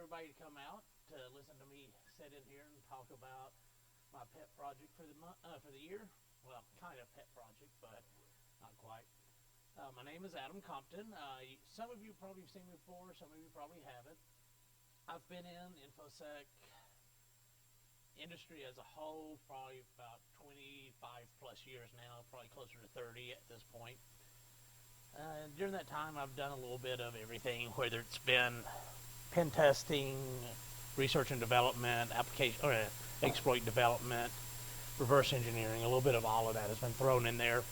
everybody to come out to listen to me sit in here and talk about my pet project for the year. Well, kind of pet project, but not quite. My name is Adam Compton. Some of you probably have seen me before. Some of you probably haven't. I've been in InfoSec industry as a whole probably about 25 plus years now, probably closer to 30 at this point. During that time, I've done a little bit of everything, whether it's been pen testing, research and development, application or exploit development, reverse engineering. A little bit of all of that has been thrown in there.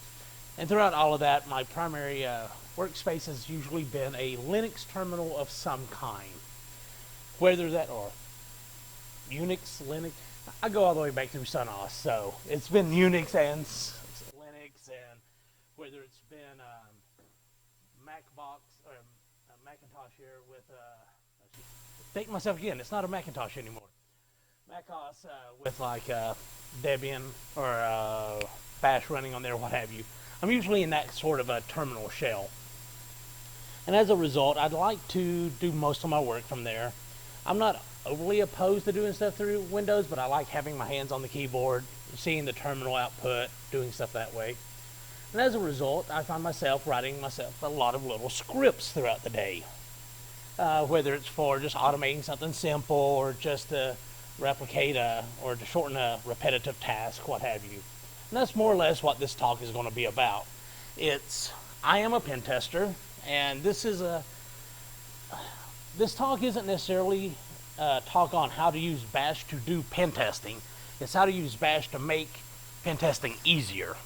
And throughout all of that, my primary workspace has usually been a Linux terminal of some kind, whether that or Unix, Linux. I go all the way back through SunOS, so it's been Unix and Linux, and whether it's been Macbox or Macintosh here with thank myself again, it's not a Macintosh anymore. MacOS with like Debian or Bash running on there, what have you. I'm usually in that sort of a terminal shell. And as a result, I'd like to do most of my work from there. I'm not overly opposed to doing stuff through Windows, but I like having my hands on the keyboard, seeing the terminal output, doing stuff that way. And as a result, I find myself writing myself a lot of little scripts throughout the day. Whether it's for just automating something simple or just to replicate or to shorten a repetitive task, what have you. And that's more or less what this talk is going to be about. I am a pen tester, and this talk isn't necessarily a talk on how to use Bash to do pen testing. It's how to use Bash to make pen testing easier.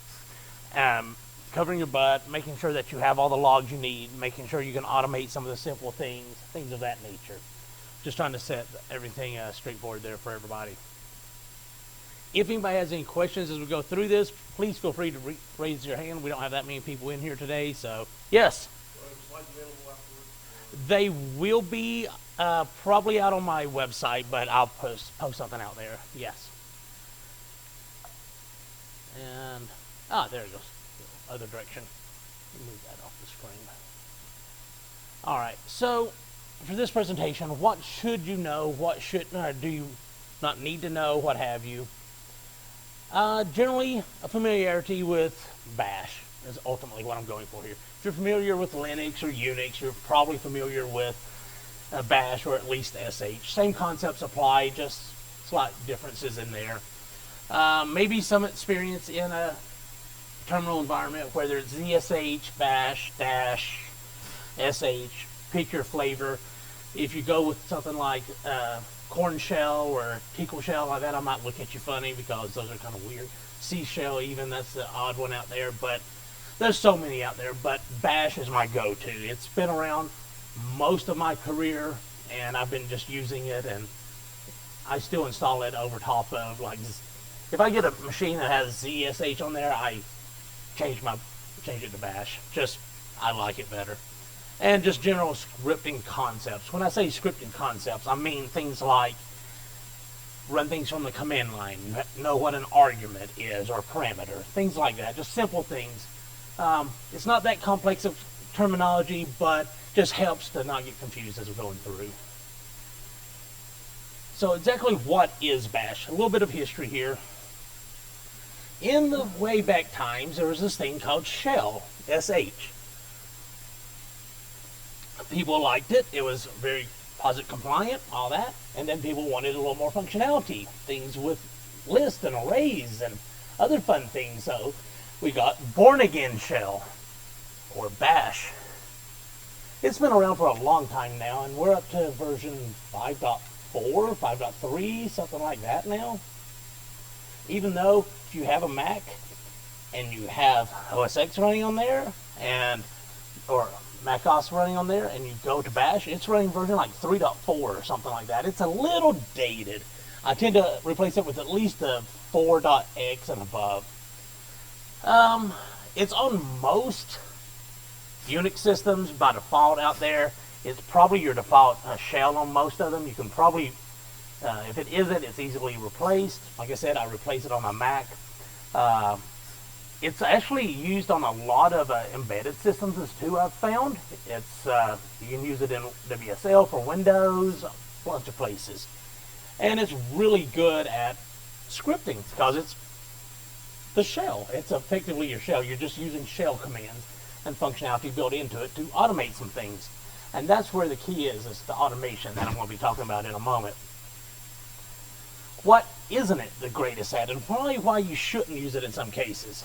Covering your butt, making sure that you have all the logs you need, making sure you can automate some of the simple things of that nature. Just trying to set everything straightforward there for everybody. If anybody has any questions as we go through this, please feel free to raise your hand. We don't have that many people in here today, so yes. They will be probably out on my website, but I'll post something out there. Yes. And there it goes. The other direction. Move that off the screen. All right. So for this presentation, what should you know? What do you not need to know? What have you? Generally, a familiarity with Bash is ultimately what I'm going for here. If you're familiar with Linux or Unix, you're probably familiar with Bash or at least SH. Same concepts apply, just slight differences in there. Maybe some experience in a terminal environment, whether it's ZSH, Bash, Dash, SH, pick your flavor. If you go with something like Corn Shell or Teakle Shell like that, I might look at you funny because those are kind of weird. C Shell even, that's the odd one out there, but there's so many out there. But Bash is my go-to. It's been around most of my career, and I've been just using it, and I still install it over top of, like, if I get a machine that has ZSH on there, I change it to Bash. Just, I like it better. And just general scripting concepts. When I say scripting concepts, I mean things like run things from the command line, know what an argument is or parameter, things like that. Just simple things. It's not that complex of terminology, but just helps to not get confused as we're going through. So exactly what is Bash? A little bit of history here. In the way back times, there was this thing called Shell, SH. People liked it. It was very POSIX compliant, all that. And then people wanted a little more functionality, things with lists and arrays and other fun things. So we got Born Again Shell, or Bash. It's been around for a long time now, and we're up to version 5.4, 5.3, something like that now. Even though if you have a Mac and you have OS X running on there, or macOS running on there, and you go to Bash, it's running version like 3.4 or something like that. It's a little dated. I tend to replace it with at least the 4.x and above. It's on most Unix systems by default out there. It's probably your default shell on most of them. You can probably, if it isn't, it's easily replaced. Like I said, I replace it on my Mac. It's actually used on a lot of embedded systems too, I've found. You can use it in WSL for Windows, bunch of places. And it's really good at scripting because it's the shell. It's effectively your shell. You're just using shell commands and functionality built into it to automate some things. And that's where the key is the automation that I'm going to be talking about in a moment. What isn't it the greatest at, and probably why you shouldn't use it in some cases?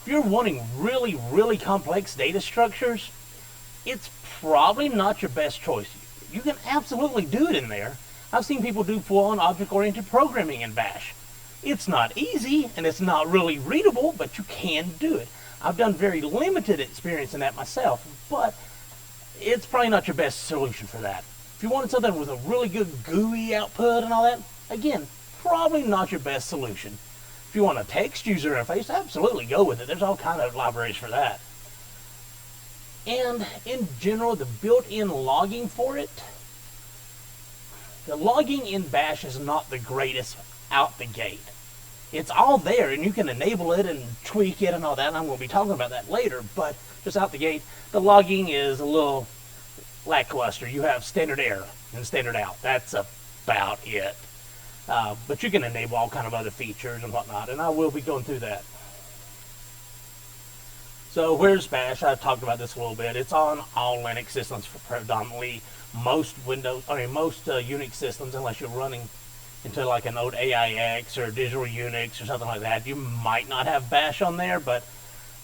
If you're wanting really, really complex data structures, it's probably not your best choice. You can absolutely do it in there. I've seen people do full-on object-oriented programming in Bash. It's not easy, and it's not really readable, but you can do it. I've done very limited experience in that myself, but it's probably not your best solution for that. If you wanted something with a really good GUI output and all that, again, probably not your best solution. If you want a text user interface, absolutely go with it. There's all kind of libraries for that. And in general, the built-in logging for it, the logging in Bash is not the greatest out the gate. It's all there, and you can enable it and tweak it and all that, and I'm going to be talking about that later, but just out the gate, the logging is a little lackluster. You have standard error and standard out. That's about it. But you can enable all kind of other features and whatnot, and I will be going through that. So where's Bash? I've talked about this a little bit. It's on all Linux systems, predominantly most Unix systems, unless you're running into like an old AIX or digital Unix or something like that. You might not have Bash on there, but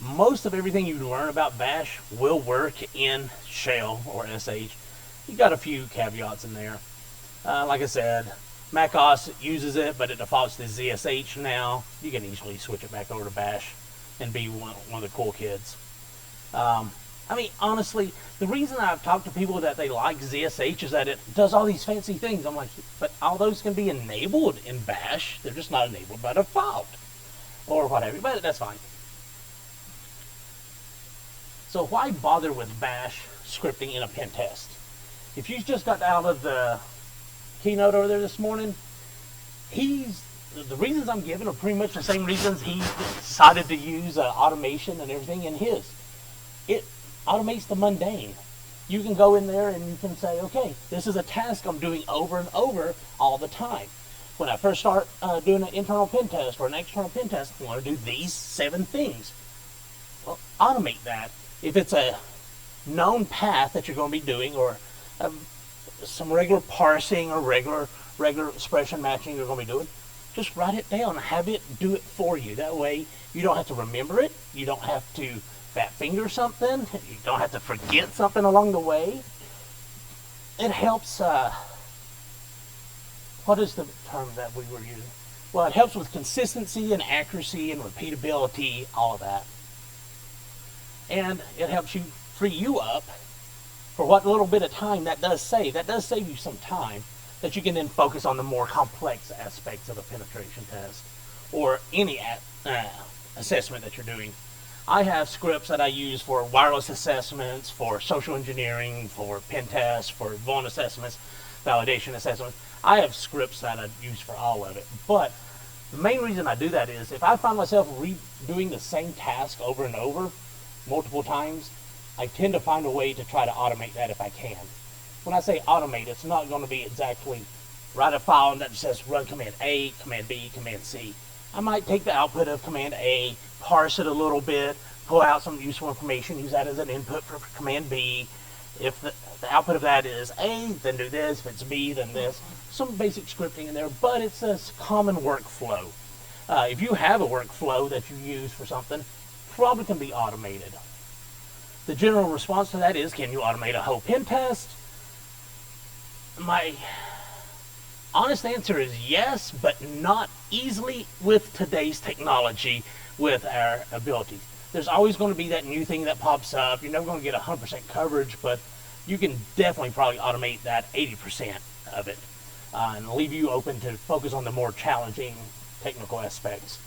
most of everything you learn about Bash will work in Shell or SH. You got a few caveats in there. Like I said, macOS uses it, but it defaults to ZSH now. You can easily switch it back over to Bash and be one of the cool kids. I mean, honestly, the reason I've talked to people that they like ZSH is that it does all these fancy things. I'm like, but all those can be enabled in Bash. They're just not enabled by default or whatever, but that's fine. So why bother with Bash scripting in a pen test? If you just got out of the keynote over there this morning, the reasons I'm giving are pretty much the same reasons he decided to use automation and everything in his. It automates the mundane. You can go in there and you can say, okay, this is a task I'm doing over and over all the time. When I first start doing an internal pen test or an external pen test, I want to do these 7 things. Well, automate that. If it's a known path that you're going to be doing, or some regular parsing or regular expression matching you're going to be doing, just write it down and have it do it for you. That way you don't have to remember it. You don't have to fat finger something. You don't have to forget something along the way. It helps, what is the term that we were using? Well, it helps with consistency and accuracy and repeatability, all of that. And it helps you free you up for what little bit of time that does save. That does save you some time that you can then focus on the more complex aspects of a penetration test or any assessment that you're doing. I have scripts that I use for wireless assessments, for social engineering, for pen tests, for vuln assessments, validation assessments. I have scripts that I use for all of it. But the main reason I do that is if I find myself redoing the same task over and over multiple times, I tend to find a way to try to automate that if I can. When I say automate, it's not going to be exactly write a file that says run command A, command B, command C. I might take the output of command A, parse it a little bit, pull out some useful information, use that as an input for command B. If the output of that is A, then do this. If it's B, then this. Some basic scripting in there, but it's a common workflow. If you have a workflow that you use for something, probably can be automated. The general response to that is, can you automate a whole pen test? My honest answer is yes, but not easily with today's technology, with our abilities. There's always going to be that new thing that pops up. You're never going to get 100% coverage, but you can definitely probably automate that 80% of it and leave you open to focus on the more challenging technical aspects.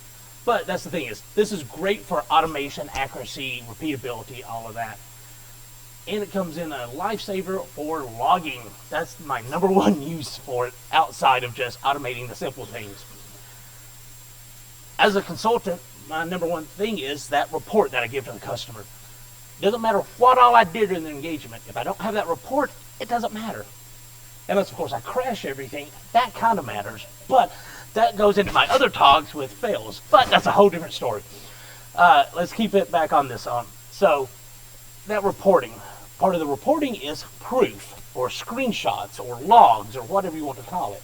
But that's the thing is, this is great for automation, accuracy, repeatability, all of that. And it comes in a lifesaver for logging. That's my #1 use for it outside of just automating the simple things. As a consultant, my #1 thing is that report that I give to the customer. It doesn't matter what all I did in the engagement. If I don't have that report, it doesn't matter. Unless, of course, I crash everything. That kind of matters. But that goes into my other togs with fails. But that's a whole different story. Let's keep it back on this. So, that reporting. Part of the reporting is proof, or screenshots, or logs, or whatever you want to call it.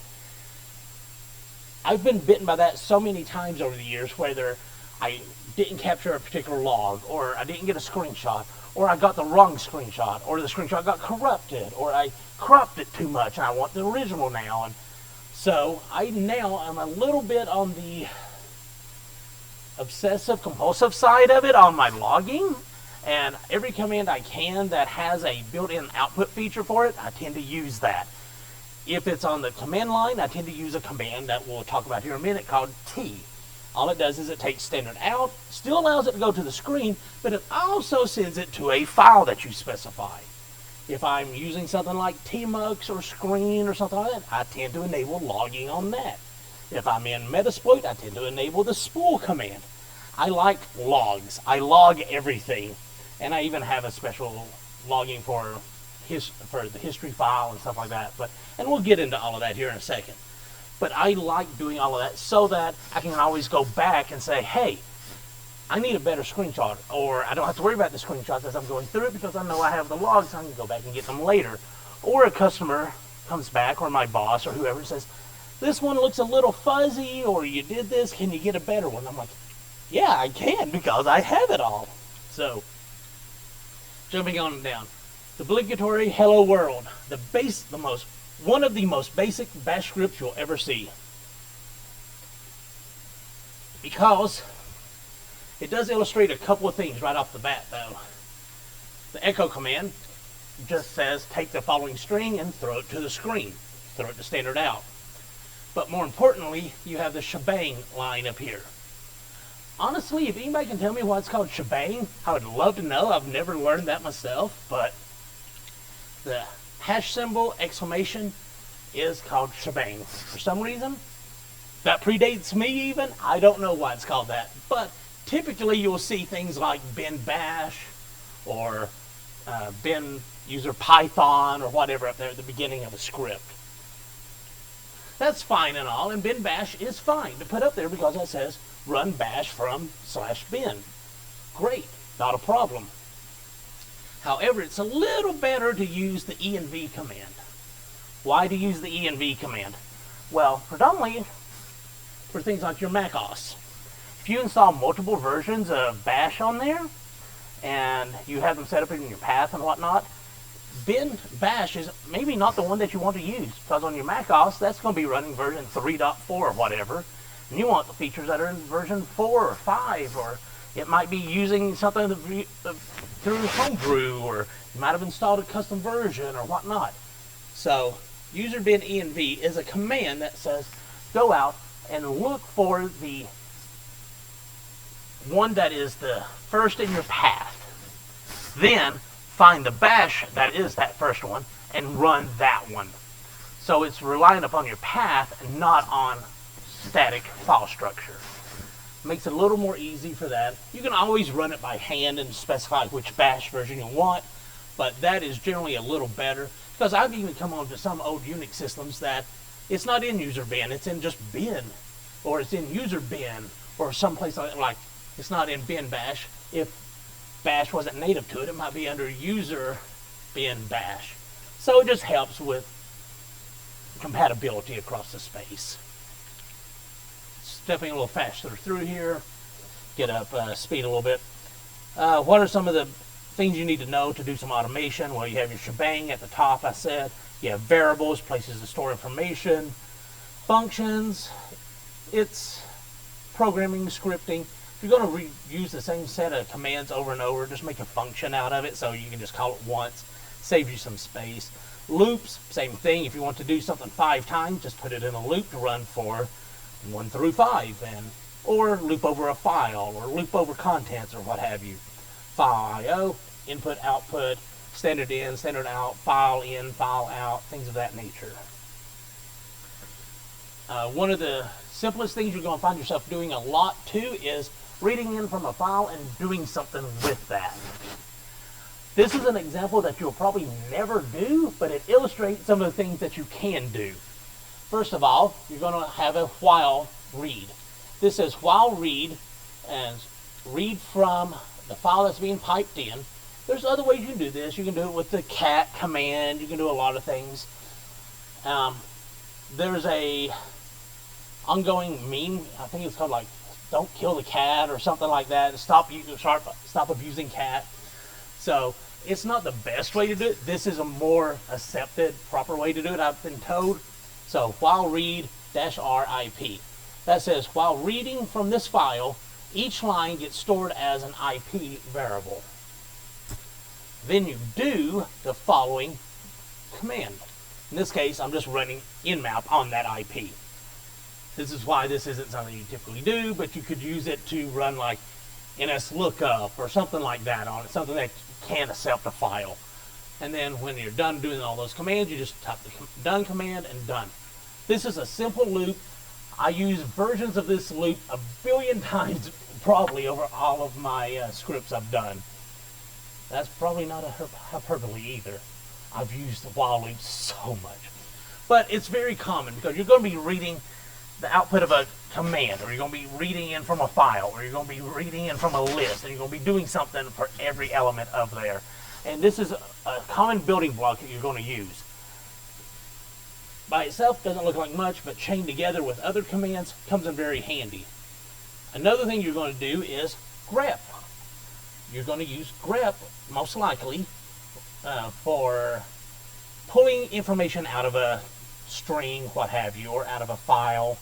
I've been bitten by that so many times over the years, whether I didn't capture a particular log, or I didn't get a screenshot, or I got the wrong screenshot, or the screenshot got corrupted, or I cropped it too much and I want the original now. And so I now am a little bit on the obsessive compulsive side of it on my logging, and every command I can that has a built-in output feature for it, I tend to use that. If it's on the command line, I tend to use a command that we'll talk about here in a minute called T. All it does is it takes standard out, still allows it to go to the screen, but it also sends it to a file that you specify. If I'm using something like tmux or screen or something like that, I tend to enable logging on that. If I'm in Metasploit, I tend to enable the spool command. I like logs. I log everything. And I even have a special logging for the history file and stuff like that. And we'll get into all of that here in a second. But I like doing all of that so that I can always go back and say, hey, I need a better screenshot. Or I don't have to worry about the screenshots as I'm going through it because I know I have the logs, so I can go back and get them later. Or a customer comes back, or my boss or whoever says, this one looks a little fuzzy, or you did this, can you get a better one? I'm like, yeah, I can, because I have it all. So, jumping on down. The obligatory hello world. One of the most basic bash scripts you'll ever see. Because it does illustrate a couple of things right off the bat, though. The echo command just says, take the following string and throw it to the screen. Throw it to standard out. But more importantly, you have the shebang line up here. Honestly, if anybody can tell me why it's called shebang, I would love to know. I've never learned that myself, but the hash symbol exclamation is called shebang. For some reason, that predates me even. I don't know why it's called that, but typically you'll see things like bin bash or bin user python or whatever up there at the beginning of a script. That's fine and all, and bin bash is fine to put up there because it says run bash from /bin. Great, not a problem. However, it's a little better to use the env command. Why to use the env command? Well, predominantly for things like your Mac OS. If you install multiple versions of bash on there, and you have them set up in your path and whatnot, bin bash is maybe not the one that you want to use, because on your Mac OS, that's going to be running version 3.4 or whatever, and you want the features that are in version 4 or 5, or it might be using something through Homebrew, or you might have installed a custom version or whatnot. So, user bin env is a command that says, go out and look for the one that is the first in your path. Then, find the bash that is that first one and run that one. So it's relying upon your path and not on static file structure. Makes it a little more easy for that. You can always run it by hand and specify which bash version you want, but that is generally a little better, because I've even come on to some old Unix systems that it's not in user bin, it's in just bin, or it's in user bin, or someplace like it's not in bin bash. If bash wasn't native to it, it might be under user bin bash. So it just helps with compatibility across the space. Stepping a little faster through here, get up speed a little bit. What are some of the things you need to know to do some automation? Well, you have your shebang at the top, I said. You have variables, places to store information, functions. It's programming, scripting. If you're going to reuse the same set of commands over and over, just make a function out of it so you can just call it once. Saves you some space. Loops, same thing. If you want to do something 5 times, just put it in a loop to run for 1 through 5, or loop over a file, or loop over contents, or what have you. File I/O, input, output, standard in, standard out, file in, file out, things of that nature. One of the simplest things you're going to find yourself doing a lot too is reading in from a file and doing something with that. This is an example that you'll probably never do, but it illustrates some of the things that you can do. First of all, you're going to have a while read. This says while read, and read from the file that's being piped in. There's other ways you can do this. You can do it with the cat command. You can do a lot of things. There's a ongoing meme, I think it's called like "Don't kill the cat" or something like that. Stop abusing cat. So it's not the best way to do it. This is a more accepted, proper way to do it, I've been told. So while read -RIP. That says while reading from this file, each line gets stored as an IP variable. Then you do the following command. In this case, I'm just running nmap on that IP. This is why this isn't something you typically do, but you could use it to run like NSLOOKUP or something like that on it, something that can accept a file. And then when you're done doing all those commands, you just type the done command and done. This is a simple loop. I use versions of this loop a billion times probably over all of my scripts I've done. That's probably not a hyperbole either. I've used the while loop so much. But it's very common because you're going to be reading the output of a command, or you're going to be reading in from a file, or you're going to be reading in from a list, and you're going to be doing something for every element of there. And this is a common building block that you're going to use. By itself doesn't look like much, but chained together with other commands comes in very handy. Another thing you're going to do is grep. You're going to use grep, most likely, for pulling information out of a string, what have you, or out of a file.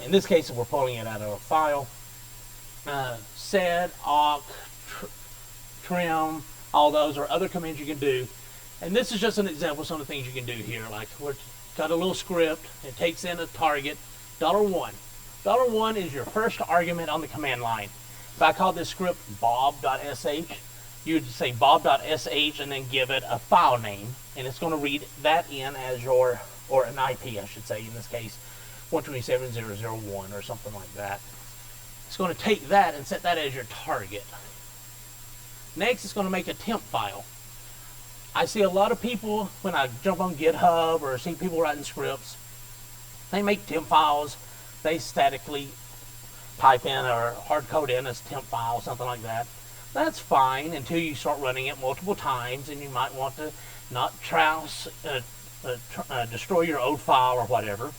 In this case, we're pulling it out of a file. Sed, awk, trim, all those are other commands you can do. And this is just an example of some of the things you can do here. Like we've got a little script. It takes in a target, $1. $1 is your first argument on the command line. If I call this script bob.sh, you would say bob.sh and then give it a file name, and it's going to read that in as your, or an IP I should say in this case, 127.0.0.1 or something like that. It's going to take that and set that as your target. Next, it's going to make a temp file. I see a lot of people, when I jump on GitHub or see people writing scripts, they make temp files. They statically pipe in or hard code in as temp file, something like that. That's fine until you start running it multiple times, and you might want to not destroy your old file or whatever.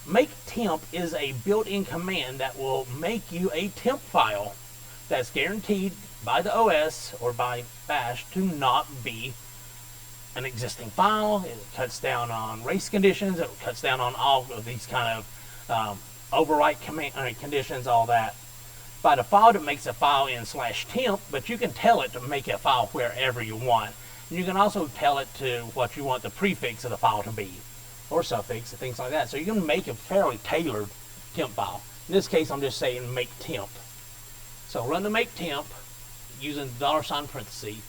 Make temp is a built-in command that will make you a temp file that's guaranteed by the OS or by Bash to not be an existing file. It cuts down on race conditions. It cuts down on all of these kind of overwrite conditions, all that. By default, it makes a file in /temp, but you can tell it to make a file wherever you want. And you can also tell it to what you want the prefix of the file to be, or suffix, and things like that. So you can make a fairly tailored temp file. In this case, I'm just saying make temp. So run the make temp using the $parenthesis.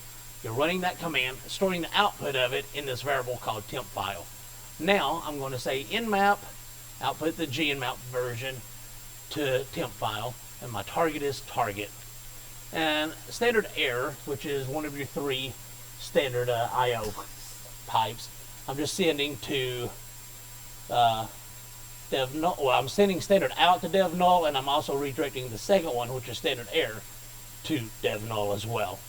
You're running that command, storing the output of it in this variable called temp file. Now I'm going to say nmap, output the gnmap version to temp file, and my target is target. And standard error, which is one of your 3 standard I/O pipes, I'm just sending to dev null. Well, I'm sending standard out to dev null, and I'm also redirecting the second one, which is standard error, to dev null as well.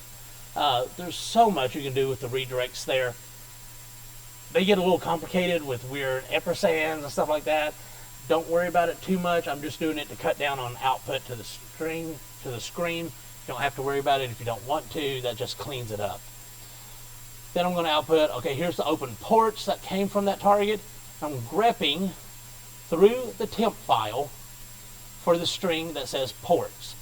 There's so much you can do with the redirects there. They get a little complicated with weird ampersands and stuff like that. Don't worry about it too much. I'm just doing it to cut down on output to the string, to the screen. You don't have to worry about it if you don't want to. That just cleans it up. Then I'm going to output, okay, here's the open ports that came from that target. I'm grepping through the temp file for the string that says ports.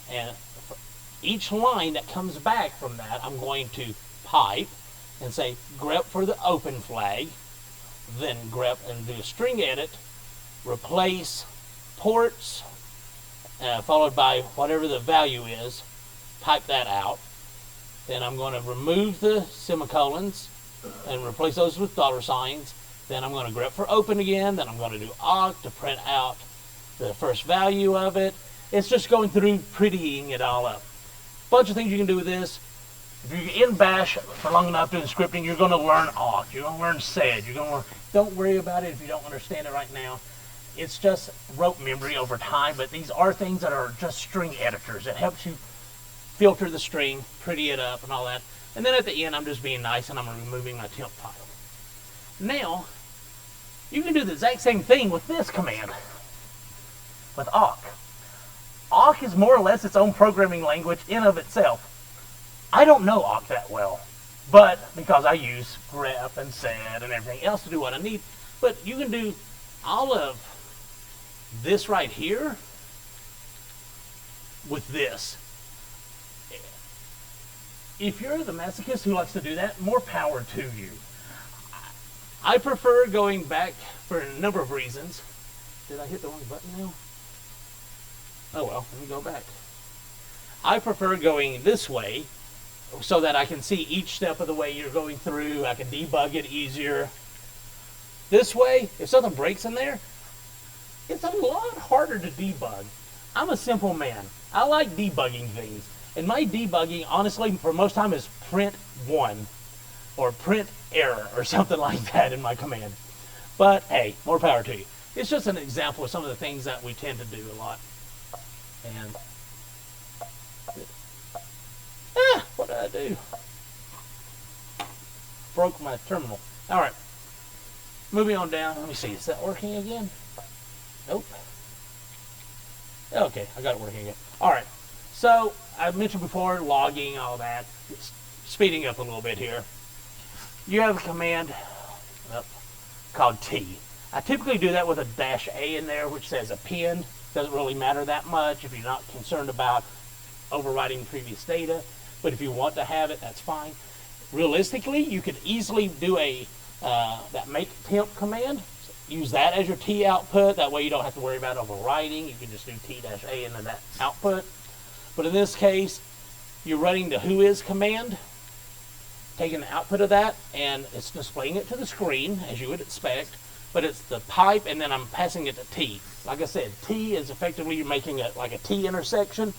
And for each line that comes back from that, I'm going to pipe and say grep for the open flag, then grep and do a string edit, replace ports, followed by whatever the value is, pipe that out. Then I'm going to remove the semicolons and replace those with $signs. Then I'm going to grep for open again. Then I'm going to do awk to print out the first value of it. It's just going through prettying it all up. Bunch of things you can do with this. If you're in Bash for long enough doing scripting, you're going to learn awk. You're going to learn sed. You're going to learn. Don't worry about it if you don't understand it right now. It's just rote memory over time, but these are things that are just string editors. It helps you filter the string, pretty it up, and all that. And then at the end, I'm just being nice, and I'm removing my temp file. Now, you can do the exact same thing with this command, with awk. Awk is more or less its own programming language in of itself. I don't know awk that well, but because I use grep and sed and everything else to do what I need, but you can do all of this right here with this. If you're the masochist who likes to do that, more power to you. I prefer going back for a number of reasons. Did I hit the wrong button now? Oh well, let me go back. I prefer going this way so that I can see each step of the way you're going through. I can debug it easier. This way, if something breaks in there, it's a lot harder to debug. I'm a simple man. I like debugging things. And my debugging, honestly, for most time is print 1 or print error or something like that in my command. But hey, more power to you. It's just an example of some of the things that we tend to do a lot. And what did I do? Broke my terminal. All right. Moving on down. Let me see. Is that working again? Nope. Okay, I got it working again. All right. So I mentioned before logging, all that. Speeding up a little bit here. You have a command called T. I typically do that with a -A in there, which says append. Doesn't really matter that much if you're not concerned about overwriting previous data. But if you want to have it, that's fine. Realistically, you could easily do that make temp command. Use that as your T output. That way you don't have to worry about overwriting. You can just do T-A into that output. But in this case, you're running the whois command, taking the output of that, and it's displaying it to the screen, as you would expect. But it's the pipe, and then I'm passing it to T. Like I said, T is effectively you're making it like a T intersection.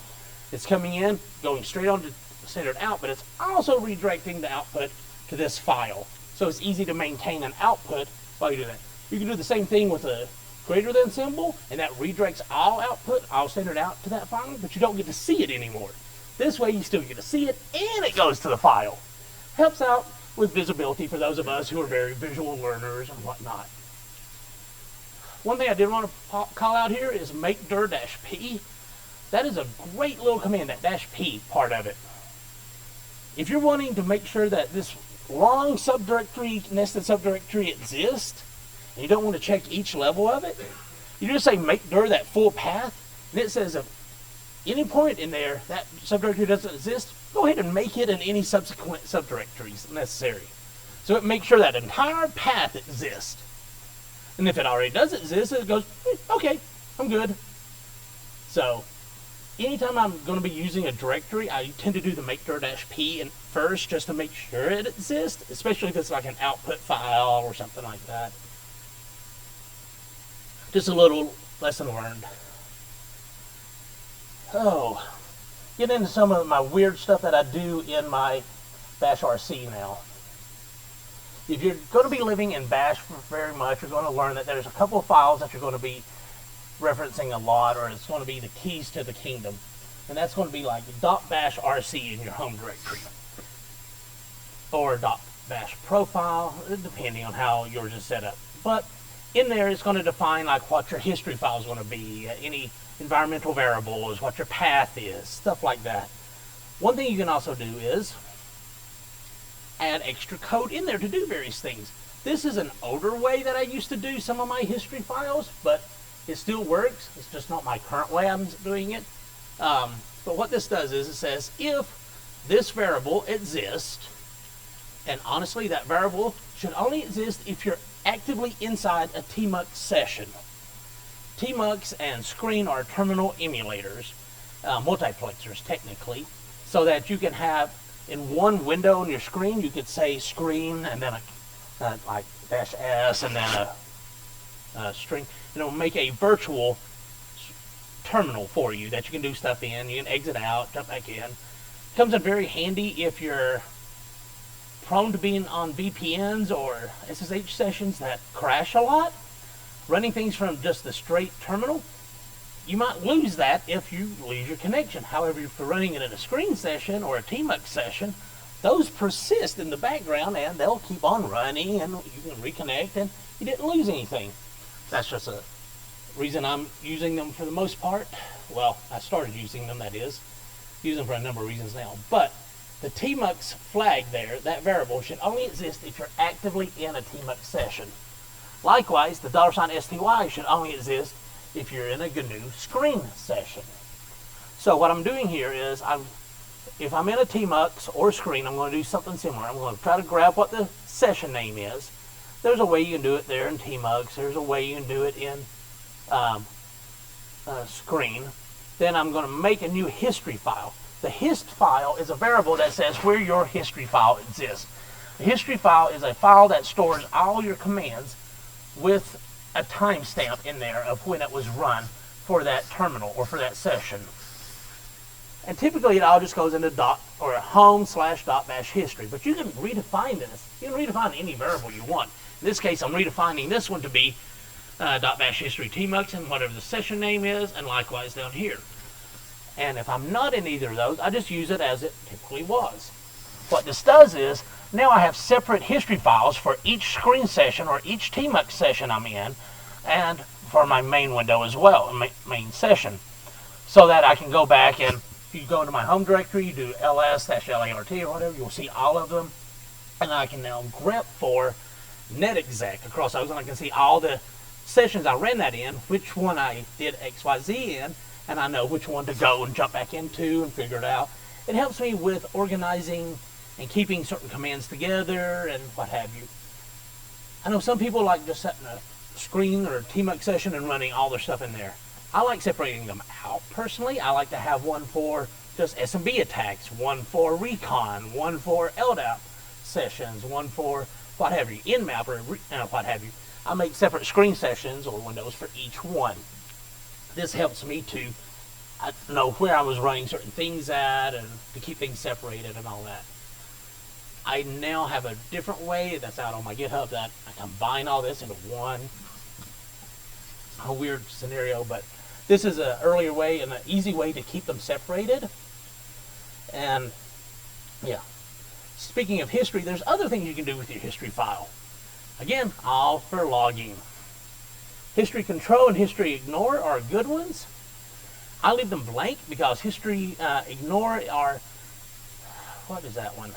It's coming in, going straight on to centered out, but it's also redirecting the output to this file. So it's easy to maintain an output while you do that. You can do the same thing with a greater than symbol, and that redirects all output, all centered out to that file, but you don't get to see it anymore. This way you still get to see it, and it goes to the file. Helps out with visibility for those of us who are very visual learners and whatnot. One thing I did want to call out here is make dir-p. That is a great little command, that -p part of it. If you're wanting to make sure that this long subdirectory, nested subdirectory exists, and you don't want to check each level of it, you just say make dir that full path, and it says if any point in there that subdirectory doesn't exist, go ahead and make it in any subsequent subdirectories necessary. So it makes sure that entire path exists. And if it already does exist, it goes, okay, I'm good. So anytime I'm going to be using a directory, I tend to do the make dir-p and first just to make sure it exists, especially if it's like an output file or something like that. Just a little lesson learned. Oh, get into some of my weird stuff that I do in my Bash RC now. If you're going to be living in Bash very much, you're going to learn that there's a couple of files that you're going to be referencing a lot, or it's going to be the keys to the kingdom. And that's going to be like .bash rc in your home directory. Or .bash profile, depending on how yours is set up. But in there, it's going to define like what your history file is going to be, any environmental variables, what your path is, stuff like that. One thing you can also do is add extra code in there to do various things. This is an older way that I used to do some of my history files, but it still works. It's just not my current way I'm doing it. But what this does is it says if this variable exists, and honestly that variable should only exist if you're actively inside a tmux session. Tmux and screen are terminal emulators, multiplexers technically, so that you can have in one window on your screen, you could say screen and then like -s and then a string, and it'll make a virtual terminal for you that you can do stuff in. You can exit out, jump back in. Comes in very handy if you're prone to being on VPNs or SSH sessions that crash a lot. Running things from just the straight terminal, you might lose that if you lose your connection. However, if you're running it in a screen session or a TMUX session, those persist in the background and they'll keep on running and you can reconnect and you didn't lose anything. That's just a reason I'm using them for the most part. Well, I started using them, that is. Use them for a number of reasons now. But the TMUX flag there, that variable, should only exist if you're actively in a TMUX session. Likewise, the $STY should only exist if you're in a GNU screen session. So what I'm doing here is, if I'm in a TMUX or screen, I'm going to do something similar. I'm going to try to grab what the session name is. There's a way you can do it there in TMUX. There's a way you can do it in screen. Then I'm going to make a new history file. The hist file is a variable that says where your history file exists. The history file is a file that stores all your commands with a timestamp in there of when it was run for that terminal or for that session. And typically it all just goes into home/.bash history. But you can redefine this. You can redefine any variable you want. In this case, I'm redefining this one to be .bash history TMUX and whatever the session name is, and likewise down here. And if I'm not in either of those, I just use it as it typically was. What this does is, now I have separate history files for each screen session or each TMUX session I'm in, and for my main window as well, main session. So that I can go back and, if you go into my home directory, you do ls-lart or whatever, you'll see all of them. And I can now grep for netexec across those, and I can see all the sessions I ran that in, which one I did XYZ in, and I know which one to go and jump back into and figure it out. It helps me with organizing and keeping certain commands together and what have you. I know some people like just setting a screen or a TMUX session and running all their stuff in there. I like separating them out personally. I like to have one for just SMB attacks, one for recon, one for LDAP sessions, one for what have you, Nmap or what have you. I make separate screen sessions or windows for each one. This helps me to know where I was running certain things at and to keep things separated and all that. I now have a different way that's out on my GitHub that I combine all this into one. A weird scenario, but this is an earlier way and an easy way to keep them separated. And yeah, speaking of history, there's other things you can do with your history file. Again, all for logging. History control and history ignore are good ones. I leave them blank because history ignore are, what is that one?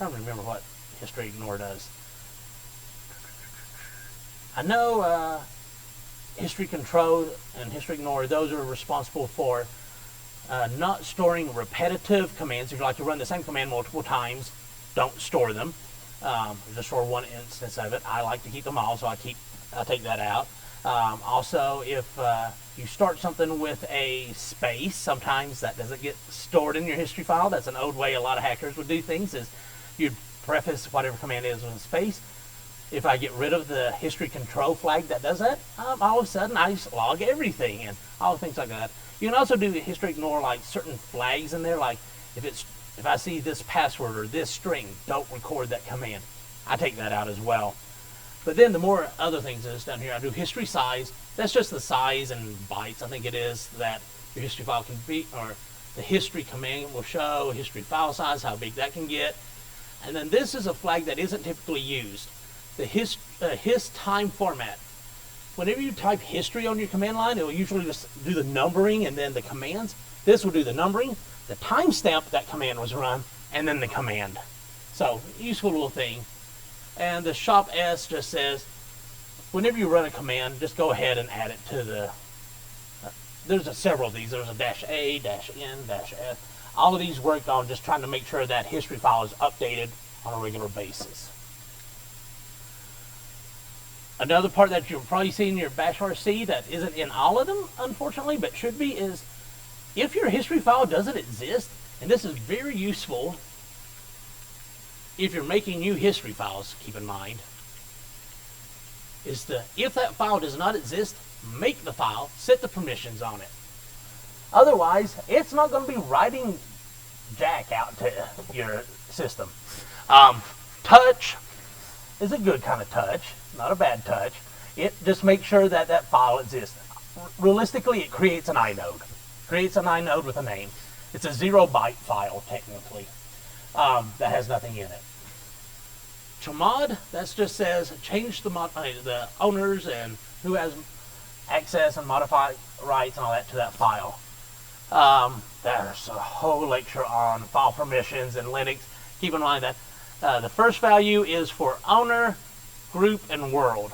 I don't remember what history ignore does. I know history control and history ignore, those are responsible for not storing repetitive commands. If you like to run the same command multiple times, don't store them. Just store one instance of it. I like to keep them all, so I take that out. Also, if you start something with a space, sometimes that doesn't get stored in your history file. That's an old way a lot of hackers would do things, is you'd preface whatever command is with a space. If I get rid of the history control flag that does that, all of a sudden I just log everything and all things like that. You can also do history ignore like certain flags in there, like if I see this password or this string, don't record that command. I take that out as well. But then the more other things that's down here, I do history size. That's just the size in bytes, I think it is, that your history file can be, or the history command will show, history file size, how big that can get. And then this is a flag that isn't typically used. The hist time format. Whenever you type history on your command line, it will usually just do the numbering and then the commands. This will do the numbering, the timestamp that command was run, and then the command. So, useful little thing. And the shop S just says, whenever you run a command, just go ahead and add it to the, there's several of these. There's a -A, -N, -F. All of these work on just trying to make sure that history file is updated on a regular basis. Another part that you'll probably see in your bash RC that isn't in all of them, unfortunately, but should be, is if your history file doesn't exist, and this is very useful if you're making new history files, keep in mind, is if that file does not exist, make the file, set the permissions on it. Otherwise, it's not going to be writing jack out to your system. Touch is a good kind of touch, not a bad touch. It just makes sure that that file exists. Realistically, it creates an inode. Creates an inode with a name. It's a 0-byte file, technically, that has nothing in it. Chmod, that just says change the owners and who has access and modify rights and all that to that file. There's a whole lecture on file permissions in Linux. Keep in mind that the first value is for owner, group, and world.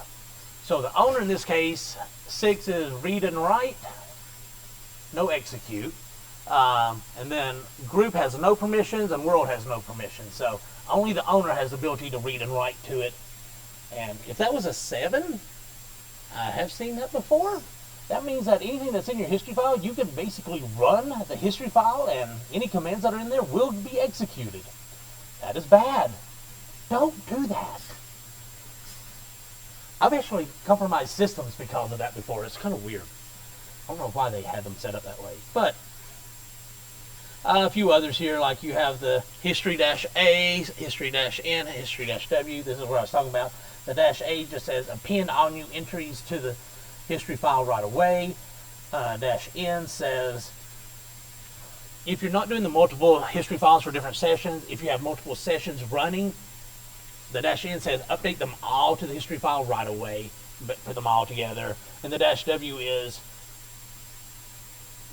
So the owner in this case, 6 is read and write, no execute. And then group has no permissions and world has no permissions. So only the owner has the ability to read and write to it. And if that was a 7, I have seen that before. That means that anything that's in your history file, you can basically run the history file and any commands that are in there will be executed. That is bad. Don't do that. I've actually compromised systems because of that before. It's kind of weird. I don't know why they had them set up that way. But a few others here, like you have the history-A, history-N, history-W. This is what I was talking about. The -A just says append all new entries to the history file right away. -N says if you're not doing the multiple history files for different sessions, if you have multiple sessions running, the -N says update them all to the history file right away, but put them all together. And the -W is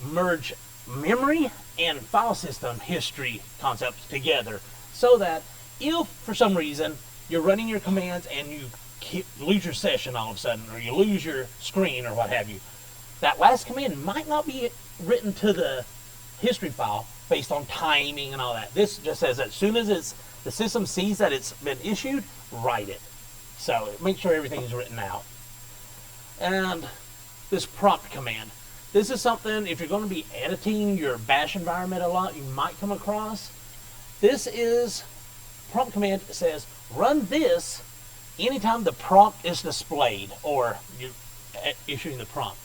merge memory and file system history concepts together, so that if for some reason you're running your commands and you lose your session all of a sudden, or you lose your screen or what have you, that last command might not be written to the history file based on timing and all that. This just says that as soon as the system sees that it's been issued, write it. So make sure everything is written out. And this prompt command. This is something, if you're going to be editing your bash environment a lot, you might come across. This is, prompt command says, run this anytime the prompt is displayed, or you're issuing the prompt.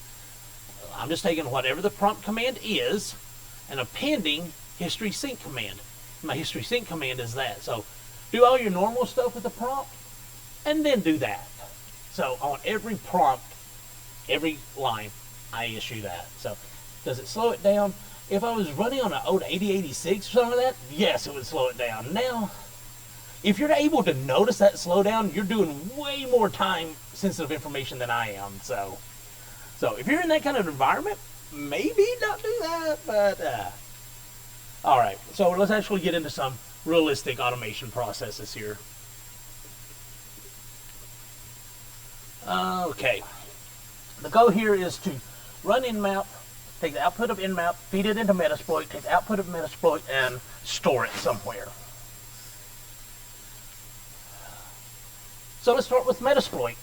I'm just taking whatever the prompt command is and appending history sync command. My history sync command is that. So do all your normal stuff with the prompt, and then do that. So on every prompt, every line, I issue that. So does it slow it down? If I was running on an old 8086 or something like that, yes, it would slow it down. Now, if you're able to notice that slowdown, you're doing way more time-sensitive information than I am. So if you're in that kind of environment, maybe not do that, but all right. So let's actually get into some realistic automation processes here. Okay. The goal here is to run nmap, take the output of nmap, feed it into Metasploit, take the output of Metasploit, and store it somewhere. So let's start with Metasploit.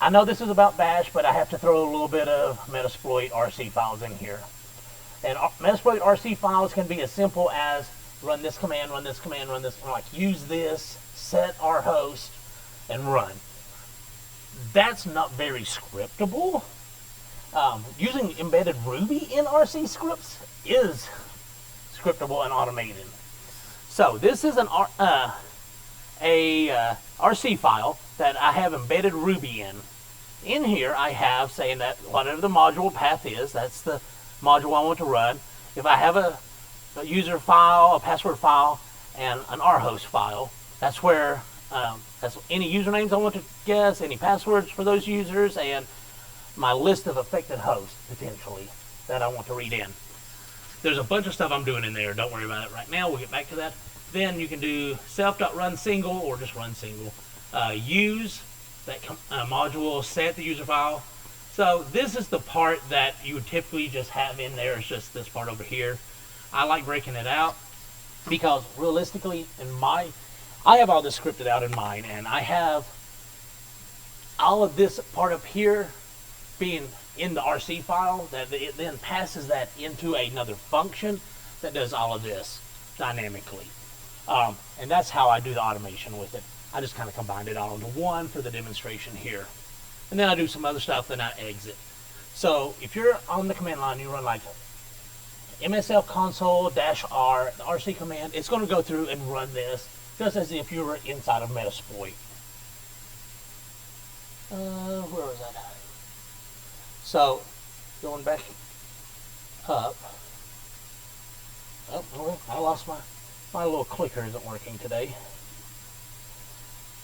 I know this is about bash, but I have to throw a little bit of Metasploit RC files in here. And Metasploit RC files can be as simple as run this command, run this command, run this, like use this, set our host, and run. That's not very scriptable. Using embedded Ruby in RC scripts is scriptable and automated. So this is an RC file that I have embedded Ruby in. In here I have saying that whatever the module path is, that's the module I want to run. If I have a user file, a password file, and an rhost file, that's where that's any usernames I want to guess, any passwords for those users, and my list of affected hosts, potentially, that I want to read in. There's a bunch of stuff I'm doing in there. Don't worry about it right now. We'll get back to that. Then you can do self.run single or just run single. Use that module, set the user file. So this is the part that you would typically just have in there. It's just this part over here. I like breaking it out because realistically, I have all this scripted out in mine, and I have all of this part up here being in the RC file, that it then passes that into another function that does all of this dynamically. And that's how I do the automation with it. I just kind of combined it all into one for the demonstration here. And then I do some other stuff, then I exit. So if you're on the command line, you run like MSL console-R, the RC command, it's going to go through and run this just as if you were inside of Metasploit. Where was that? So, going back up. Oh, well, I lost my little clicker isn't working today.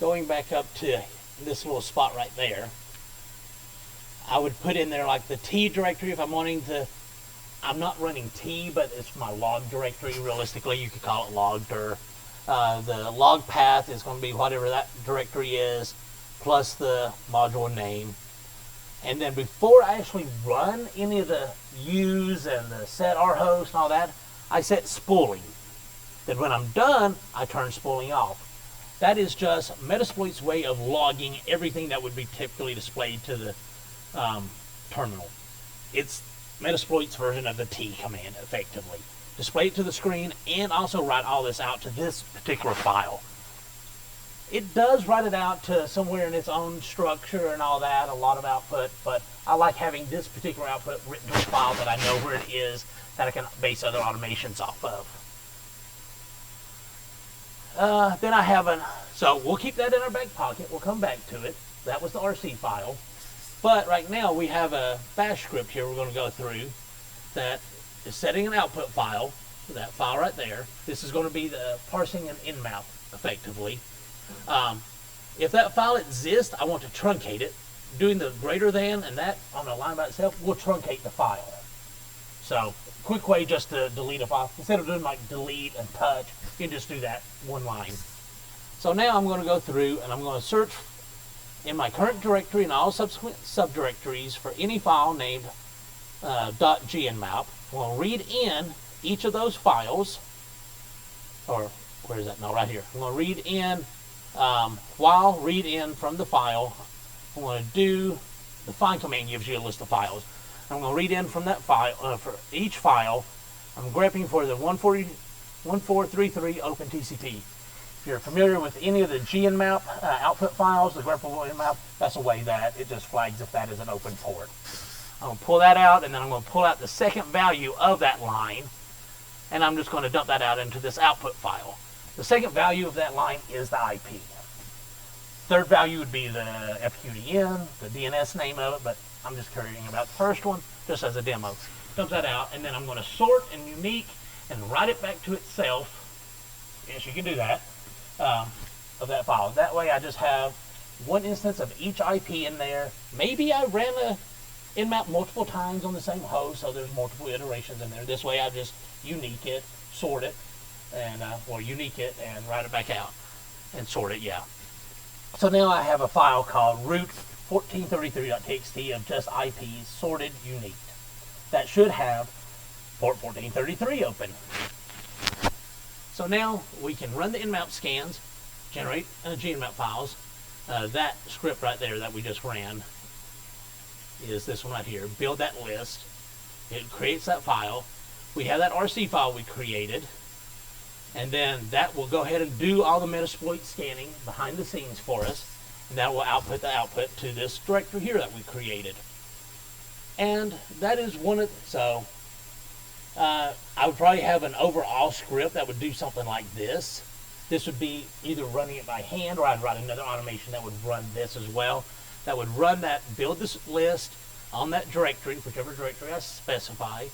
Going back up to this little spot right there, I would put in there like the T directory if I'm wanting to. I'm not running T, but it's my log directory. Realistically, you could call it logdir. The log path is going to be whatever that directory is, plus the module name. And then before I actually run any of the use and the set rhost and all that, I set spooling. Then when I'm done, I turn spooling off. That is just Metasploit's way of logging everything that would be typically displayed to the terminal. It's Metasploit's version of the T command, effectively. Display it to the screen and also write all this out to this particular file. It does write it out to somewhere in its own structure and all that, a lot of output, but I like having this particular output written to a file that I know where it is, that I can base other automations off of. Then I have so we'll keep that in our back pocket, we'll come back to it. That was the RC file. But right now we have a bash script here we're going to go through that is setting an output file, that file right there. This is going to be the parsing an nmap, effectively. If that file exists, I want to truncate it. Doing the greater than and that on a line by itself will truncate the file. So, quick way just to delete a file. Instead of doing like delete and touch, you can just do that one line. So now I'm going to go through and I'm going to search in my current directory and all subsequent subdirectories for any file named .gnmap. I'm going to read in each of those files, or where is that? No, right here. I'm going to read in, while read in from the file, I'm going to do, the find command gives you a list of files. I'm going to read in from that file, for each file, I'm grepping for the 1433 OpenTCP. If you're familiar with any of the gnmap output files, the greppable nmap, that's a way that it just flags if that is an open port. I'm going to pull that out, and then I'm going to pull out the second value of that line, and I'm just going to dump that out into this output file. The second value of that line is the IP. Third value would be the FQDN, the DNS name of it, but I'm just caring about the first one just as a demo. Dump that out, and then I'm going to sort and unique and write it back to itself. Yes, you can do that, of that file. That way I just have one instance of each IP in there. Maybe I ran a nmap multiple times on the same host, so there's multiple iterations in there. This way I just unique it, sort it, and or unique it and write it back out and sort it, yeah. So now I have a file called root 1433.txt of just IPs sorted unique. That should have port 1433 open. So now we can run the nmap scans, generate gnmap files. That script right there that we just ran is this one right here. Build that list. It creates that file. We have that RC file we created, and then that will go ahead and do all the Metasploit scanning behind the scenes for us, and that will output the output to this directory here that we created. And that is one of, so I would probably have an overall script that would do something like this. This would be either running it by hand, or I'd write another automation that would run this as well. That would run that, build this list on that directory, whichever directory I specify.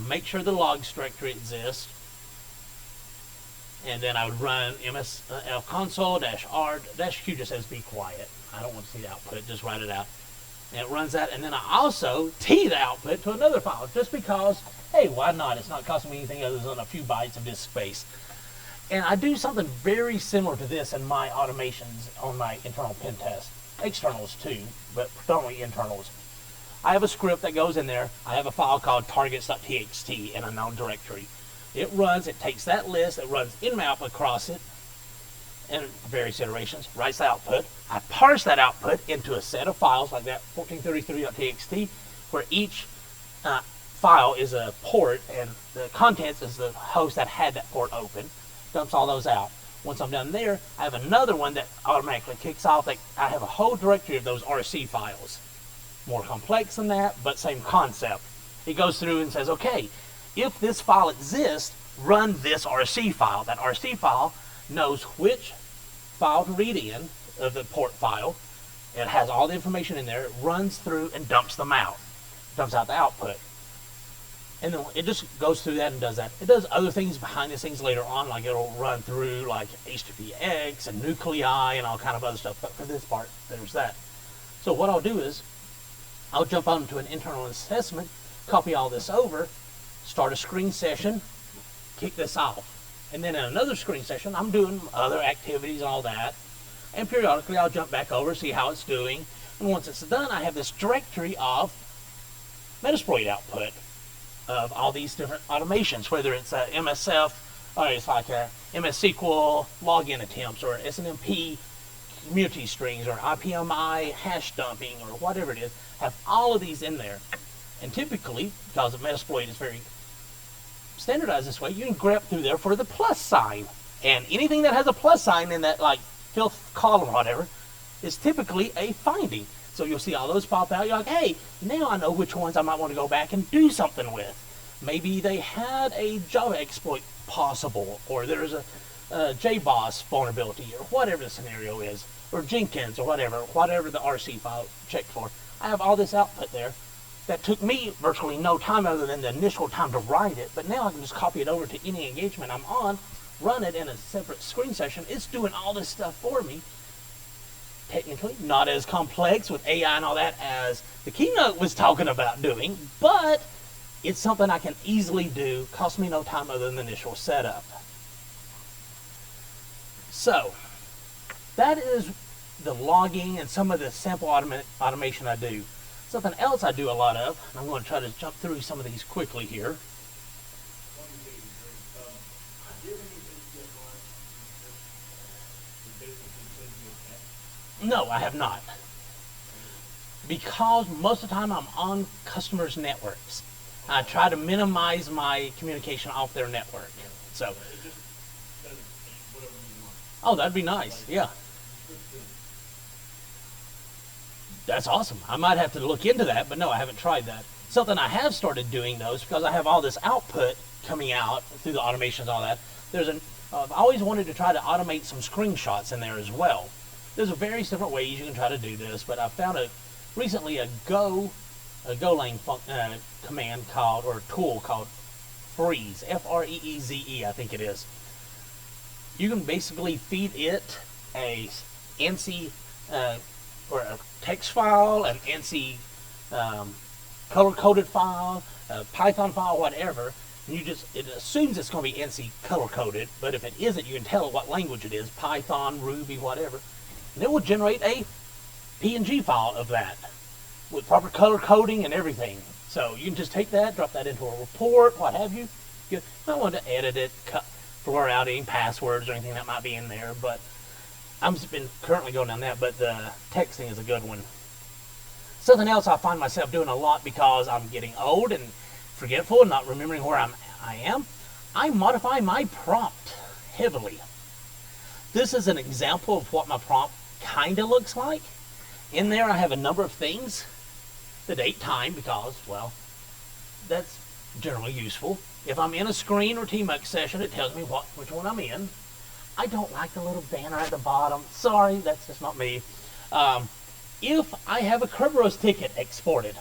Make sure the logs directory exists. And then I would run MSL console-r-q just says be quiet. I don't want to see the output, just write it out. And it runs that, and then I also T the output to another file, just because, hey, why not? It's not costing me anything other than a few bytes of disk space. And I do something very similar to this in my automations on my internal pen test. Externals too, but predominantly internals. I have a script that goes in there. I have a file called targets.txt in a known directory. It runs, it takes that list, it runs nmap across it in various iterations, writes the output. I parse that output into a set of files like that 1433.txt, where each file is a port and the contents is the host that had that port open. Dumps all those out. Once I'm done there, I have another one that automatically kicks off. I have a whole directory of those RC files. More complex than that, but same concept. It goes through and says, okay, if this file exists, run this RC file. That RC file knows which file to read in of the port file. It has all the information in there. It runs through and dumps them out. Dumps out the output. And then it just goes through that and does that. It does other things behind the scenes later on, like it'll run through like H2PX and nuclei and all kind of other stuff. But for this part, there's that. So what I'll do is, I'll jump onto an internal assessment, copy all this over, start a screen session, kick this off. And then in another screen session, I'm doing other activities and all that. And periodically, I'll jump back over, see how it's doing. And once it's done, I have this directory of Metasploit output of all these different automations, whether it's a MSF, or it's like a MS SQL login attempts, or SNMP community strings, or IPMI hash dumping, or whatever it is. Have all of these in there. And typically, because Metasploit is very standardized this way, you can grep through there for the plus sign. And anything that has a plus sign in that like filth column or whatever is typically a finding. So you'll see all those pop out. You're like, hey, now I know which ones I might want to go back and do something with. Maybe they had a Java exploit possible, or there's a JBoss vulnerability, or whatever the scenario is, or Jenkins, or whatever the RC file checked for. I have all this output there that took me virtually no time other than the initial time to write it, but now I can just copy it over to any engagement I'm on, run it in a separate screen session. It's doing all this stuff for me. Technically, not as complex with AI and all that as the keynote was talking about doing, but it's something I can easily do, cost me no time other than the initial setup. So, that is the logging and some of the sample automation I do. Something else I do a lot of, and I'm going to try to jump through some of these quickly here. No, I have not. Because most of the time I'm on customers' networks. I try to minimize my communication off their network. So, oh, that'd be nice. Yeah. That's awesome. I might have to look into that, but no, I haven't tried that. Something I have started doing though is because I have all this output coming out through the automations and all that. I've always wanted to try to automate some screenshots in there as well. There's various different ways you can try to do this, but I found recently a Golang command called, or tool called Freeze, F-R-E-E-Z-E, I think it is. You can basically feed it a ANSI or a text file, an ANSI color-coded file, a Python file, whatever. And it assumes it's going to be ANSI color-coded, but if it isn't, you can tell it what language it is, Python, Ruby, whatever. And it will generate a PNG file of that with proper color coding and everything. So you can just take that, drop that into a report, what have you. You might want to edit it, blur out any passwords or anything that might be in there, but I've been currently going down that, but the texting is a good one. Something else I find myself doing a lot because I'm getting old and forgetful and not remembering where I am, I modify my prompt heavily. This is an example of what my prompt kind of looks like. In there I have a number of things, the date, time, because, well, that's generally useful. If I'm in a screen or TMUX session, it tells me which one I'm in. I don't like the little banner at the bottom. Sorry, that's just not me. If I have a Kerberos ticket exported,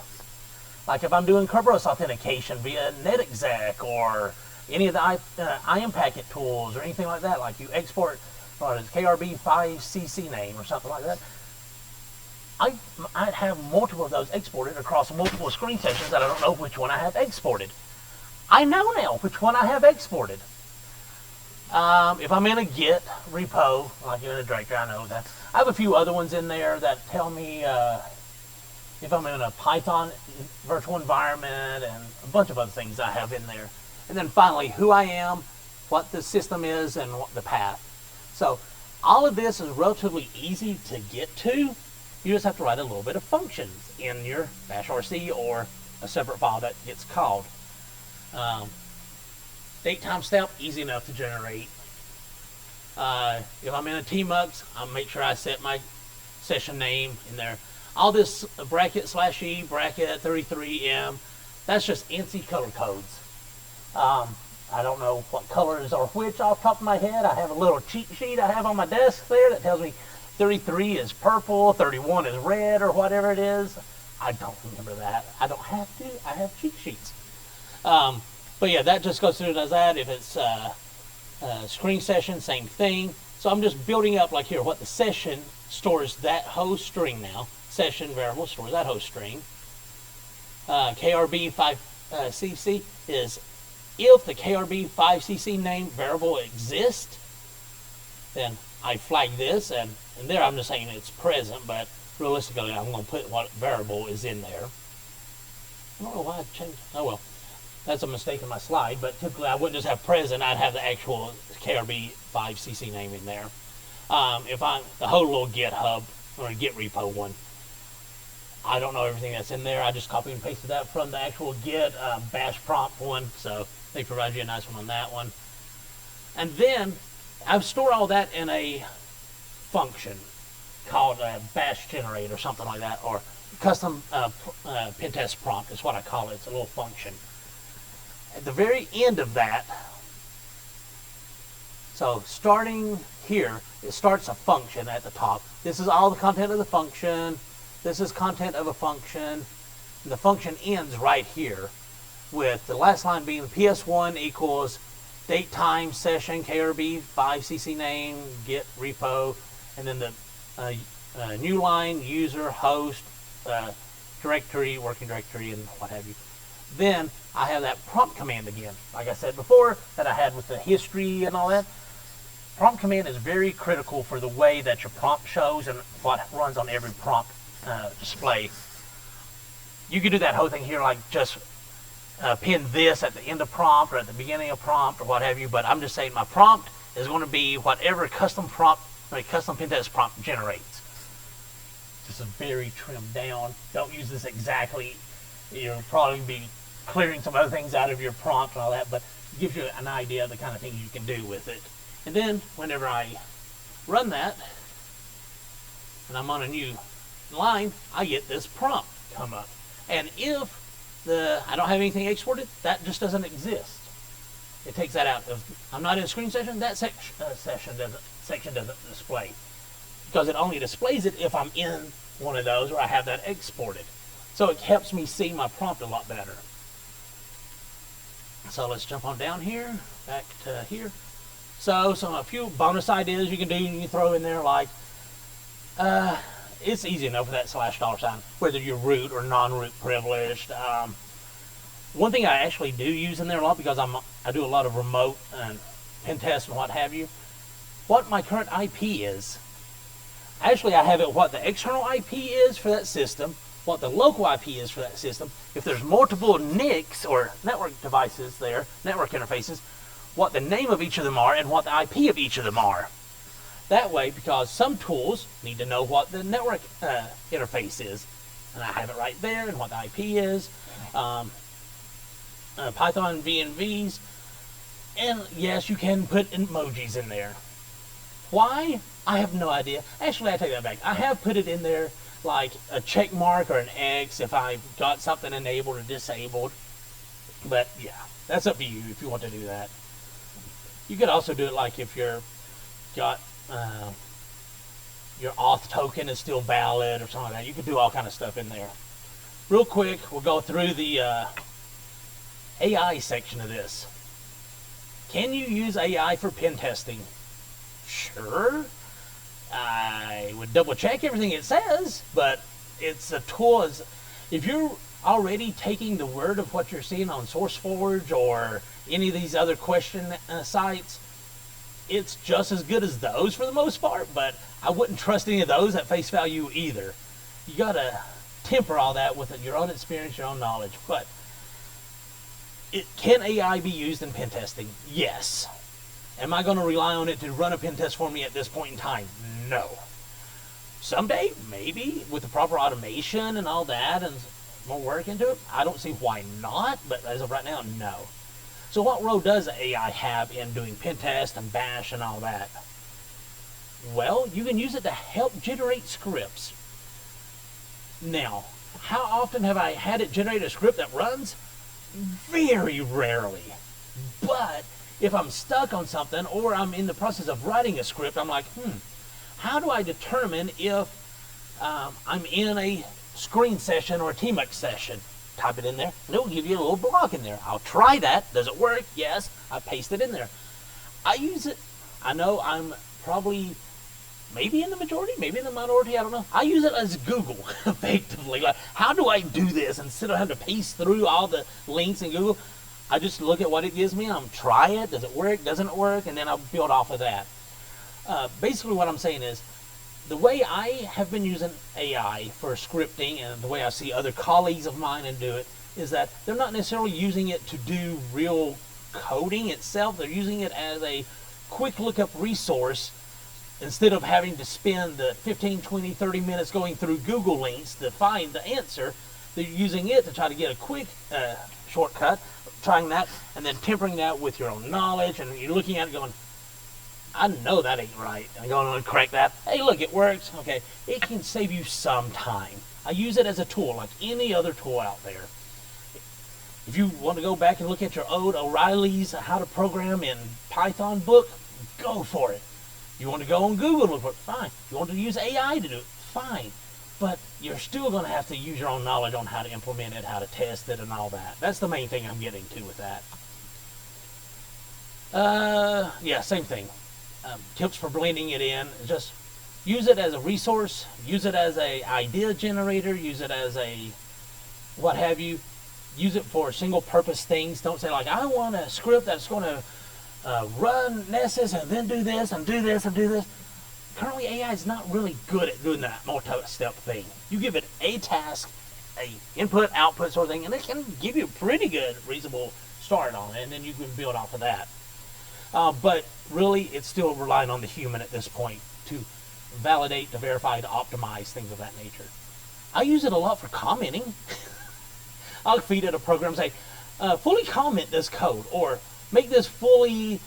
like if I'm doing Kerberos authentication via NetExec or any of the IAM packet tools or anything like that, like you export or a KRB5CC name or something like that, I'd have multiple of those exported across multiple screen sessions that I don't know which one I have exported. I know now which one I have exported. If I'm in a Git repo, like in a directory, I know that. I have a few other ones in there that tell me if I'm in a Python virtual environment and a bunch of other things I have in there. And then finally, who I am, what the system is, and what the path. So all of this is relatively easy to get to. You just have to write a little bit of functions in your bash RC or a separate file that gets called. Date timestamp, easy enough to generate. If I'm in a TMUX, I'll make sure I set my session name in there. All this bracket /e, bracket 33M, that's just ANSI color codes. I don't know what colors are which off the top of my head. I have a little cheat sheet I have on my desk there that tells me 33 is purple, 31 is red, or whatever it is. I don't remember that. I don't have to. I have cheat sheets. But yeah, that just goes through and does that. If it's screen session, same thing. So I'm just building up, like here, what the session stores that host string now. Session variable stores that host string. KRB5CC is if the KRB5CC name variable exists, then I flag this, and there I'm just saying it's present, but realistically I'm going to put what variable is in there. I don't know why I changed. Oh well, that's a mistake in my slide, but typically I wouldn't just have present, I'd have the actual KRB5CC name in there. If I'm the whole little GitHub or Git repo one, I don't know everything that's in there. I just copy and pasted that from the actual Git bash prompt one, so they provide you a nice one on that one. And then I've stored all that in a function called a bash generate or something like that, or custom pentest prompt is what I call it. It's a little function. At the very end of that, so starting here, it starts a function at the top. This is all the content of the function. This is content of a function. And the function ends right here with the last line being PS1 equals date, time, session, KRB5CC name, Git repo, and then the new line, user, host, directory, working directory, and what have you. Then I have that prompt command again, like I said before, that I had with the history and all that. Prompt command is very critical for the way that your prompt shows and what runs on every prompt display. You could do that whole thing here, like just pin this at the end of prompt or at the beginning of prompt or what have you, but I'm just saying my prompt is going to be whatever custom prompt, or custom pentest prompt generates. This is very trimmed down. Don't use this exactly. You'll probably be clearing some other things out of your prompt and all that, but it gives you an idea of the kind of things you can do with it. And then whenever I run that and I'm on a new line, I get this prompt come up. And if I don't have anything exported, that just doesn't exist. It takes that out. If I'm not in a screen session, that section doesn't display, because it only displays it if I'm in one of those or I have that exported. So it helps me see my prompt a lot better. So let's jump on down here, back to here. So a few bonus ideas you can do. You can throw in there, like it's easy enough with that /$, whether you're root or non-root privileged. One thing I actually do use in there a lot, because I do a lot of remote and pen tests and what have you, what my current IP is. Actually, I have it what the external IP is for that system, what the local IP is for that system. If there's multiple NICs or network devices there, network interfaces, what the name of each of them are and what the IP of each of them are. That way, because some tools need to know what the network interface is, and I have it right there, and what the IP is. Python VNVs, and yes, you can put emojis in there. Why? I have no idea. Actually, I take that back. I have put it in there like a check mark or an X if I've got something enabled or disabled. But yeah, that's up to you if you want to do that. You could also do it like if you're got your auth token is still valid or something like that. You could do all kind of stuff in there. Real quick, we'll go through the AI section of this. Can you use AI for pen testing? Sure. I would double check everything it says, but it's a tool. If you're already taking the word of what you're seeing on SourceForge or any of these other question sites, it's just as good as those for the most part, but I wouldn't trust any of those at face value either. You gotta temper all that with your own experience, your own knowledge. But can AI be used in pen testing? Yes. Am I going to rely on it to run a pen test for me at this point in time? No. Someday, maybe, with the proper automation and all that and more work into it, I don't see why not, but as of right now, no. So what role does AI have in doing pen test and bash and all that? Well, you can use it to help generate scripts. Now, how often have I had it generate a script that runs? Very rarely. But if I'm stuck on something or I'm in the process of writing a script, I'm like, how do I determine if I'm in a screen session or a TMUX session? Type it in there, and it will give you a little block in there. I'll try that. Does it work? Yes. I paste it in there. I use it. I know I'm probably maybe in the majority, maybe in the minority, I don't know. I use it as Google, effectively. Like, how do I do this instead of having to paste through all the links in Google? I just look at what it gives me. I'm try it. Does it work? Doesn't it work? And then I'll build off of that. Basically, what I'm saying is, the way I have been using AI for scripting and the way I see other colleagues of mine and do it is that they're not necessarily using it to do real coding itself. They're using it as a quick lookup resource instead of having to spend the 15, 20, 30 minutes going through Google links to find the answer. They're using it to try to get a quick shortcut, trying that, and then tempering that with your own knowledge, and you're looking at it going, I know that ain't right. I'm going to correct that. Hey, look, it works. Okay, it can save you some time. I use it as a tool, like any other tool out there. If you want to go back and look at your old O'Reilly's How to Program in Python book, go for it. You want to go on Google and look for it, fine. You want to use AI to do it, fine. But you're still going to have to use your own knowledge on how to implement it, how to test it, and all that. That's the main thing I'm getting to with that. Yeah, same thing. Tips for blending it in. Just use it as a resource. Use it as a idea generator. Use it as a what have you. Use it for single purpose things. Don't say like, I want a script that's going to run Nessus and then do this and do this and do this. Currently, AI is not really good at doing that multi-step thing. You give it a task, a input, output sort of thing, and it can give you a pretty good, reasonable start on it, and then you can build off of that. But really, it's still relying on the human at this point to validate, to verify, to optimize, things of that nature. I use it a lot for commenting. I'll feed it a program, say, fully comment this code, or make this fully,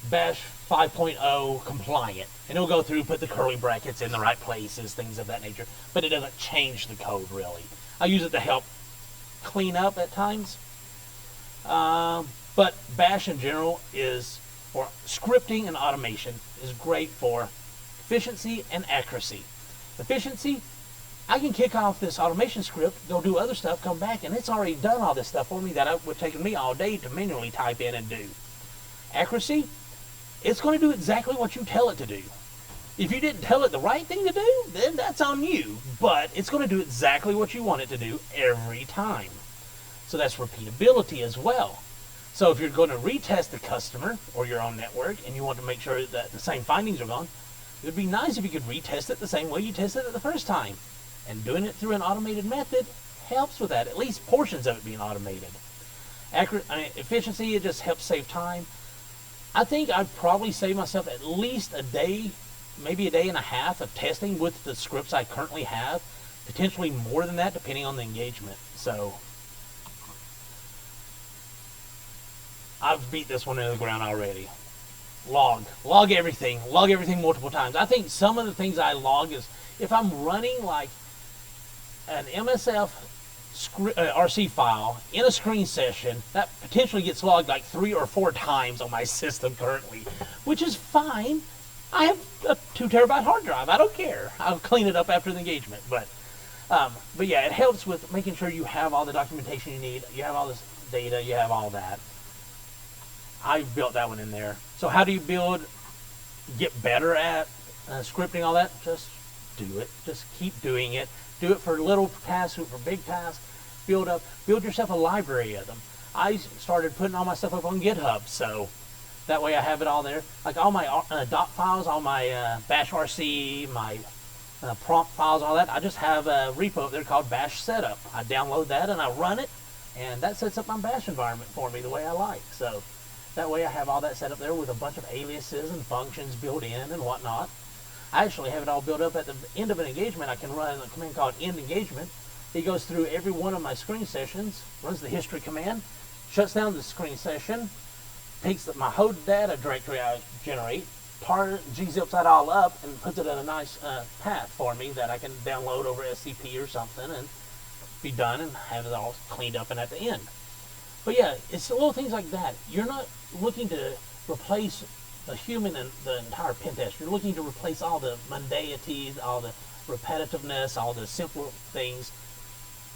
Bash 5.0 compliant. And it'll go through, put the curly brackets in the right places, things of that nature. But it doesn't change the code, really. I use it to help clean up at times. But Bash in general is, for scripting and automation, is great for efficiency and accuracy. Efficiency, I can kick off this automation script, go do other stuff, come back, and it's already done all this stuff for me that would have taken me all day to manually type in and do. Accuracy, it's going to do exactly what you tell it to do. If you didn't tell it the right thing to do, then that's on you. But it's going to do exactly what you want it to do every time. So that's repeatability as well. So if you're going to retest the customer or your own network and you want to make sure that the same findings are gone, it would be nice if you could retest it the same way you tested it the first time. And doing it through an automated method helps with that, at least portions of it being automated. Efficiency, it just helps save time. I think I'd probably save myself at least a day, maybe a day and a half of testing with the scripts I currently have. Potentially more than that, depending on the engagement. So I've beat this one into the ground already. Log everything multiple times. I think some of the things I log is if I'm running like an MSF RC file in a screen session, that potentially gets logged like 3 or 4 times on my system currently, which is fine. I have a 2 terabyte hard drive. I don't care. I'll clean it up after the engagement. But yeah, it helps with making sure you have all the documentation you need. You have all this data. You have all that. I built that one in there. So how do you get better at scripting all that? Just do it. Just keep doing it. Do it for little tasks, do it for big tasks. Build yourself a library of them. I started putting all my stuff up on GitHub, so that way I have it all there. Like all my dot files, all my bash RC, my prompt files, all that. I just have a repo up there called bash setup. I download that and I run it, and that sets up my bash environment for me the way I like. So that way I have all that set up there with a bunch of aliases and functions built in and whatnot. I actually have it all built up at the end of an engagement. I can run a command called end engagement. It goes through every one of my screen sessions, runs the history command, shuts down the screen session, takes my whole data directory I generate, gzips that all up, and puts it in a nice path for me that I can download over SCP or something and be done and have it all cleaned up and at the end. But yeah, it's little things like that. You're not looking to replace the human and the entire pen test. You're looking to replace all the mundanity, all the repetitiveness, all the simple things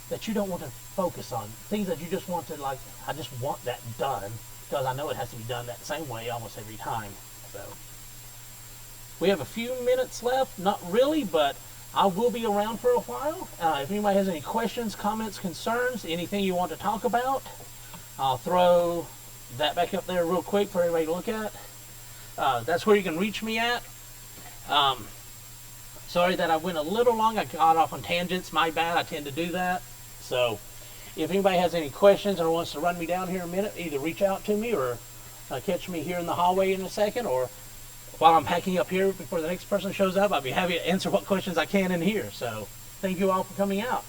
that you don't want to focus on. Things that you just want to, like, I just want that done because I know it has to be done that same way almost every time. So we have a few minutes left. Not really, but I will be around for a while. If anybody has any questions, comments, concerns, anything you want to talk about, I'll throw that back up there real quick for everybody to look at. That's where you can reach me at. Sorry that I went a little long. I got off on tangents. My bad. I tend to do that. So if anybody has any questions or wants to run me down here in a minute, either reach out to me or catch me here in the hallway in a second, or while I'm packing up here before the next person shows up, I'll be happy to answer what questions I can in here. So thank you all for coming out.